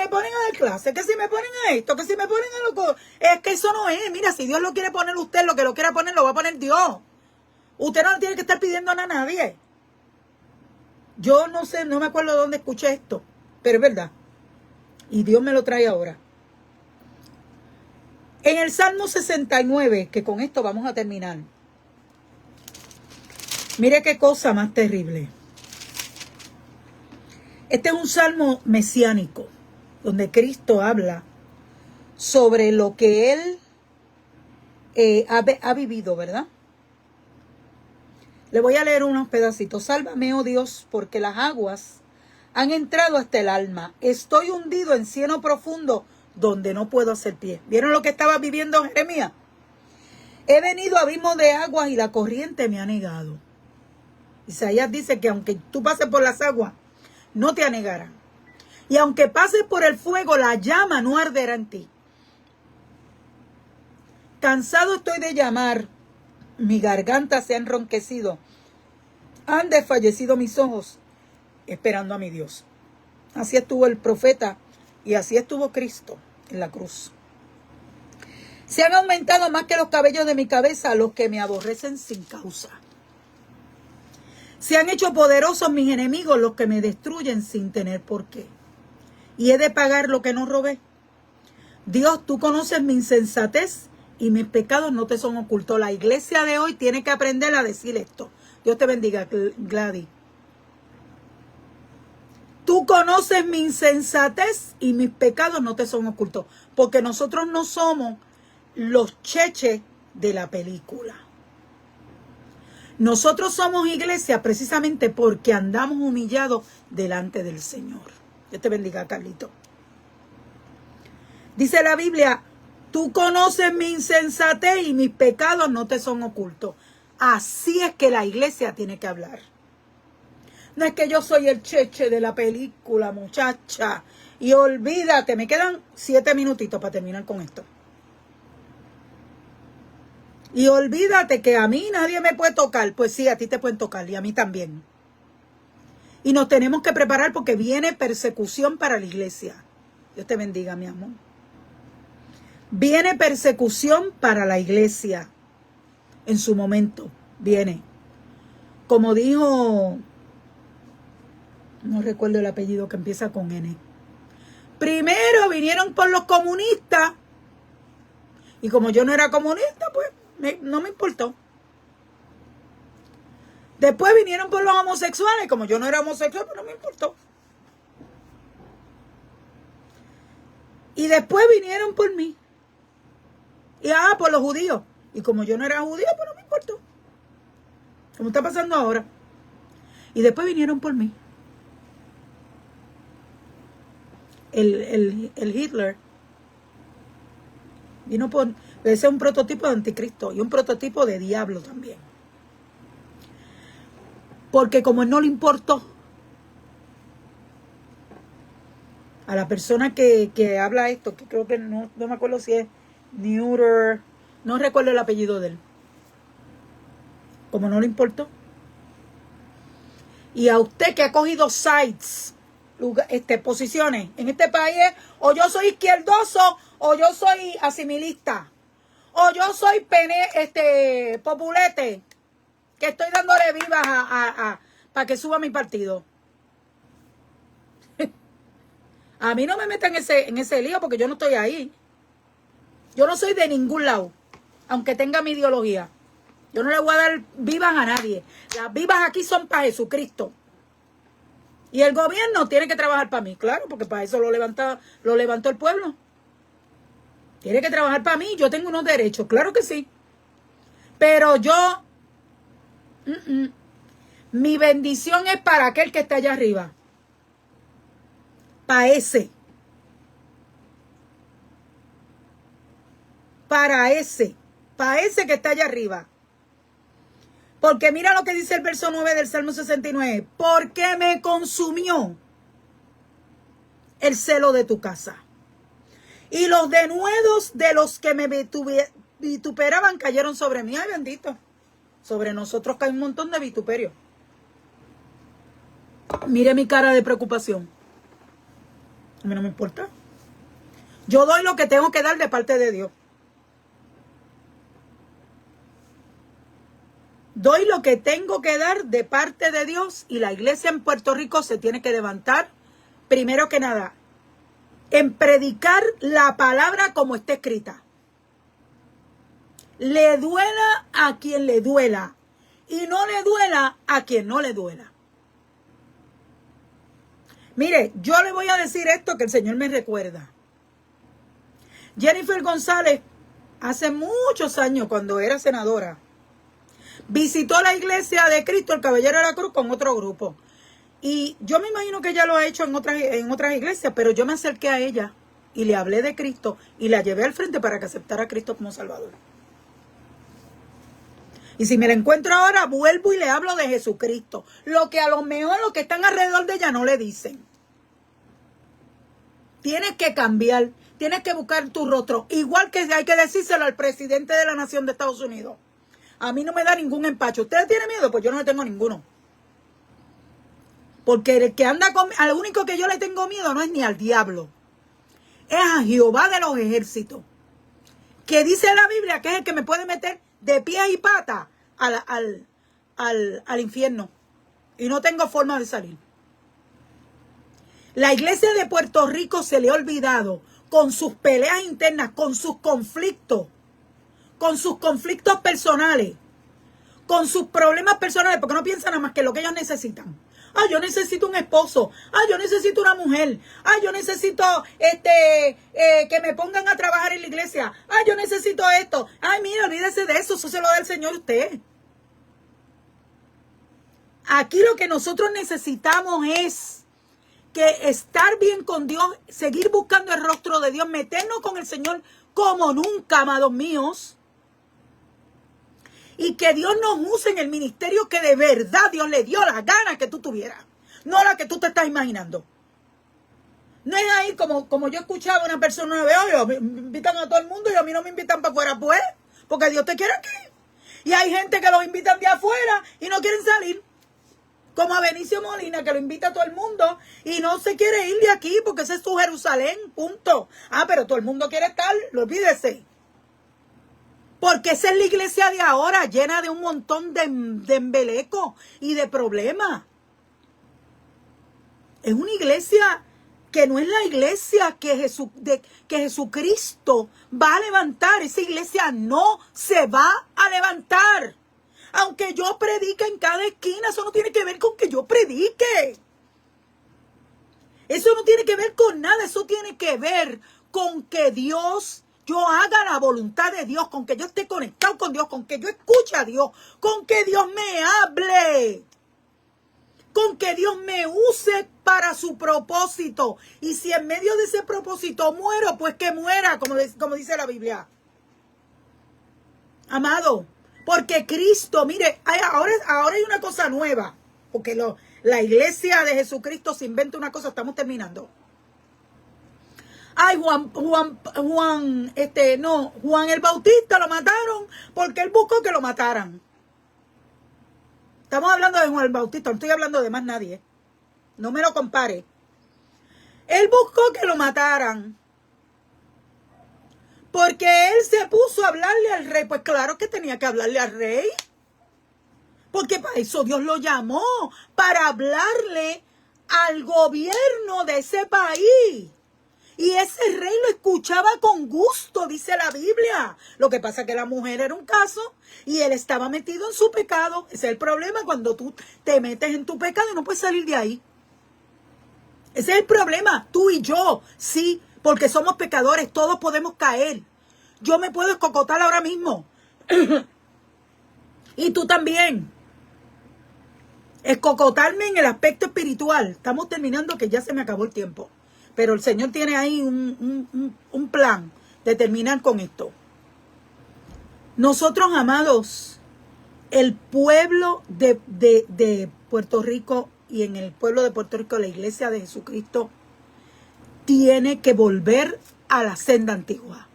ponen a dar clase, que si me ponen a esto, que si me ponen a lo... Es que eso no es. Mira, si Dios lo quiere poner usted, lo que lo quiera poner, lo va a poner Dios. Usted no tiene que estar pidiendo nada a nadie. Yo no sé, no me acuerdo de dónde escuché esto, pero es verdad. Y Dios me lo trae ahora. En el Salmo 69, que con esto vamos a terminar. Mire qué cosa más terrible. Este es un salmo mesiánico, donde Cristo habla sobre lo que Él ha vivido, ¿verdad? Le voy a leer unos pedacitos. Sálvame, oh Dios, porque las aguas han entrado hasta el alma. Estoy hundido en cieno profundo. donde no puedo hacer pie. ¿Vieron lo que estaba viviendo Jeremías? He venido a abismos de aguas y la corriente me ha negado. Isaías dice que aunque tú pases por las aguas, no te anegarán. Y aunque pases por el fuego, la llama no arderá en ti. Cansado estoy de llamar, mi garganta se ha enronquecido. Han desfallecido mis ojos, esperando a mi Dios. Así estuvo el profeta y así estuvo Cristo en la cruz. Se han aumentado más que los cabellos de mi cabeza los que me aborrecen sin causa. Se han hecho poderosos mis enemigos los que me destruyen sin tener por qué. Y he de pagar lo que no robé. Dios, tú conoces mi insensatez y mis pecados no te son ocultos. La iglesia de hoy tiene que aprender a decir esto. Dios te bendiga, Gladys. Tú conoces mi insensatez y mis pecados no te son ocultos. Porque nosotros no somos los cheches de la película. Nosotros somos iglesia precisamente porque andamos humillados delante del Señor. Dios te bendiga, Carlito. Dice la Biblia, tú conoces mi insensatez y mis pecados no te son ocultos. Así es que la iglesia tiene que hablar. No es que yo soy el cheche de la película, muchacha. Y olvídate, me quedan 7 minutitos para terminar con esto. Y olvídate que a mí nadie me puede tocar. Pues sí, a ti te pueden tocar y a mí también. Y nos tenemos que preparar porque viene persecución para la iglesia. Dios te bendiga, mi amor. Viene persecución para la iglesia. En su momento, viene. Como dijo, no recuerdo el apellido que empieza con N. Primero vinieron por los comunistas. Y como yo no era comunista, pues no me importó. Después vinieron por los homosexuales. Como yo no era homosexual, pues no me importó. Y después vinieron por mí. Y por los judíos. Y como yo no era judío, pues no me importó. Como está pasando ahora. Y después vinieron por mí. El Hitler vino por... Ese es un prototipo de anticristo y un prototipo de diablo también. Porque como él no le importó a la persona que habla esto, que creo que no me acuerdo si es Neuter, no recuerdo el apellido de él. Como no le importó. Y a usted que ha cogido sites, posiciones en este país, o yo soy izquierdoso, o yo soy asimilista, o yo soy populete, que estoy dándole vivas para que suba mi partido. A mí no me metan en ese lío porque yo no estoy ahí. Yo no soy de ningún lado, aunque tenga mi ideología. Yo no le voy a dar vivas a nadie. Las vivas aquí son para Jesucristo. Y el gobierno tiene que trabajar para mí, claro, porque para eso lo levantó el pueblo. Tiene que trabajar para mí, yo tengo unos derechos, claro que sí. Pero yo, mi bendición es para aquel que está allá arriba. Para ese. Para ese que está allá arriba. Porque mira lo que dice el verso 9 del Salmo 69. Porque me consumió el celo de tu casa. Y los denuedos de los que me vituperaban cayeron sobre mí. Ay, bendito. Sobre nosotros cae un montón de vituperio. Mire mi cara de preocupación. A mí no me importa. Yo doy lo que tengo que dar de parte de Dios. Doy lo que tengo que dar de parte de Dios y la iglesia en Puerto Rico se tiene que levantar, primero que nada, en predicar la palabra como está escrita. Le duela a quien le duela y no le duela a quien no le duela. Mire, yo le voy a decir esto que el Señor me recuerda. Jennifer González, hace muchos años cuando era senadora, visitó la iglesia de Cristo, el Caballero de la Cruz, con otro grupo. Y yo me imagino que ella lo ha hecho en otras iglesias, pero yo me acerqué a ella y le hablé de Cristo y la llevé al frente para que aceptara a Cristo como Salvador. Y si me la encuentro ahora, vuelvo y le hablo de Jesucristo. Lo que a lo mejor los que están alrededor de ella no le dicen. Tienes que cambiar, tienes que buscar tu rostro. Igual que hay que decírselo al presidente de la nación de Estados Unidos. A mí no me da ningún empacho. ¿Ustedes tienen miedo? Pues yo no le tengo ninguno. Porque el que anda con... Al único que yo le tengo miedo no es ni al diablo. Es a Jehová de los ejércitos. Que dice la Biblia que es el que me puede meter de pies y patas al infierno. Y no tengo forma de salir. La iglesia de Puerto Rico se le ha olvidado con sus peleas internas, con sus conflictos personales, con sus problemas personales, porque no piensan nada más que lo que ellos necesitan. Ah, yo necesito un esposo. Ah, yo necesito una mujer. Ah, yo necesito que me pongan a trabajar en la iglesia. Ah, yo necesito esto. Ay, mira, olvídese de eso. Eso se lo da el Señor a usted. Aquí lo que nosotros necesitamos es que estar bien con Dios, seguir buscando el rostro de Dios, meternos con el Señor como nunca, amados míos. Y que Dios nos use en el ministerio que de verdad Dios le dio la gana que tú tuvieras. No la que tú te estás imaginando. No es ahí como yo escuchaba a una persona una vez, oye, me invitan a todo el mundo y a mí no me invitan para afuera, pues, porque Dios te quiere aquí. Y hay gente que los invitan de afuera y no quieren salir. Como a Benicio Molina, que lo invita a todo el mundo y no se quiere ir de aquí porque ese es su Jerusalén, punto. Ah, pero todo el mundo quiere estar, no olvídese. Porque esa es la iglesia de ahora, llena de un montón de embelecos y de problemas. Es una iglesia que no es la iglesia que Jesucristo va a levantar. Esa iglesia no se va a levantar. Aunque yo predique en cada esquina, eso no tiene que ver con que yo predique. Eso no tiene que ver con nada, eso tiene que ver con que yo haga la voluntad de Dios, con que yo esté conectado con Dios, con que yo escuche a Dios, con que Dios me hable, con que Dios me use para su propósito. Y si en medio de ese propósito muero, pues que muera, como dice la Biblia. Amado, porque Cristo, mire, ahora hay una cosa nueva, porque la iglesia de Jesucristo se inventa una cosa, estamos terminando. Ay, Juan el Bautista lo mataron porque él buscó que lo mataran. Estamos hablando de Juan el Bautista, no estoy hablando de más nadie. No me lo compare. Él buscó que lo mataran porque él se puso a hablarle al rey. Pues claro que tenía que hablarle al rey. Porque para eso Dios lo llamó, para hablarle al gobierno de ese país. Y ese rey lo escuchaba con gusto, dice la Biblia. Lo que pasa es que la mujer era un caso y él estaba metido en su pecado. Ese es el problema cuando tú te metes en tu pecado y no puedes salir de ahí. Ese es el problema, tú y yo, sí, porque somos pecadores, todos podemos caer. Yo me puedo escocotar ahora mismo. Y tú también. Escocotarme en el aspecto espiritual. Estamos terminando que ya se me acabó el tiempo. Pero el Señor tiene ahí un plan de terminar con esto. Nosotros, amados, el pueblo de Puerto Rico y en el pueblo de Puerto Rico, la iglesia de Jesucristo, tiene que volver a la senda antigua.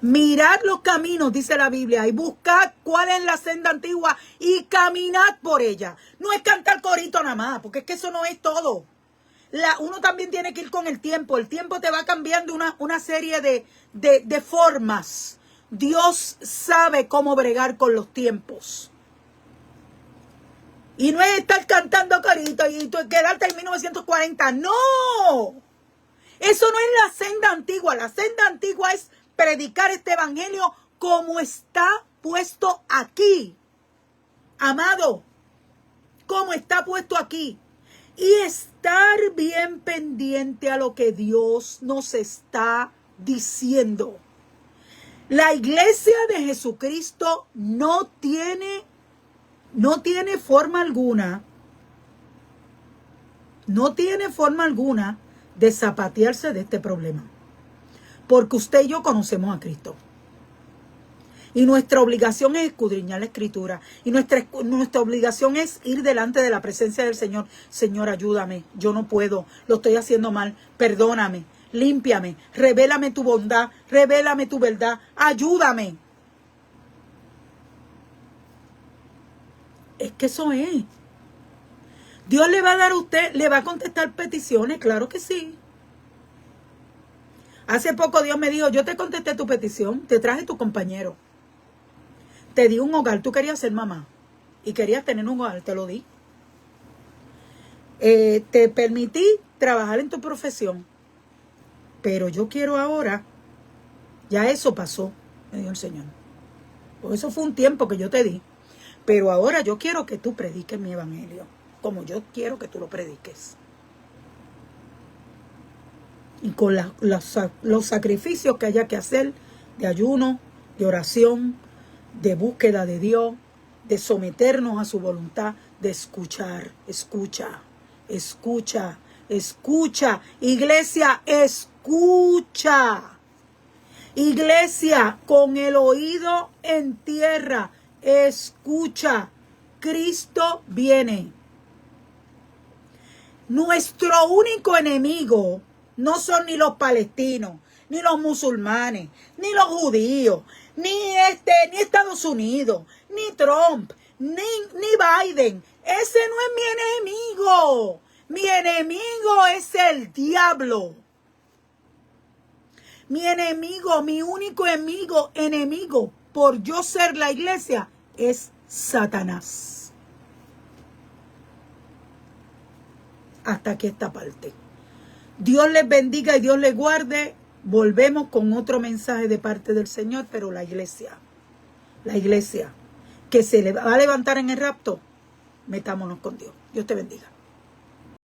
Mirad los caminos, dice la Biblia, y buscad cuál es la senda antigua y caminad por ella. No es cantar corito nada más, porque es que eso no es todo. Uno también tiene que ir con el tiempo. El tiempo te va cambiando una serie de formas. Dios sabe cómo bregar con los tiempos. Y no es estar cantando corito y quedarte en 1940. ¡No! Eso no es la senda antigua. La senda antigua es predicar este evangelio como está puesto aquí. Amado, como está puesto aquí. Y estar bien pendiente a lo que Dios nos está diciendo. La iglesia de Jesucristo no tiene forma alguna de zapatearse de este problema. Porque usted y yo conocemos a Cristo. Y nuestra obligación es escudriñar la Escritura. Y nuestra obligación es ir delante de la presencia del Señor. Señor, ayúdame. Yo no puedo. Lo estoy haciendo mal. Perdóname. Límpiame. Revélame tu bondad. Revélame tu verdad. Ayúdame. Es que eso es. Dios le va a dar a usted, le va a contestar peticiones. Claro que sí. Hace poco Dios me dijo, yo te contesté tu petición. Te traje tu compañero. Te di un hogar, tú querías ser mamá y querías tener un hogar, te lo di. Te permití trabajar en tu profesión, pero yo quiero ahora, ya eso pasó, me dijo el Señor. Por eso fue un tiempo que yo te di, pero ahora yo quiero que tú prediques mi evangelio, como yo quiero que tú lo prediques. Y con los sacrificios que haya que hacer, de ayuno, de oración, de búsqueda de Dios, de someternos a su voluntad, de escuchar. Escucha, escucha, escucha. Iglesia, escucha. Iglesia, con el oído en tierra, escucha. Cristo viene. Nuestro único enemigo no son ni los palestinos, ni los musulmanes, ni los judíos, ni Estados Unidos, ni Trump, ni Biden. Ese no es mi enemigo. Mi enemigo es el diablo. Mi enemigo, mi único enemigo por yo ser la iglesia es Satanás. Hasta aquí esta parte. Dios les bendiga y Dios les guarde. Volvemos con otro mensaje de parte del Señor, pero la iglesia que se va a levantar en el rapto, metámonos con Dios. Dios te bendiga.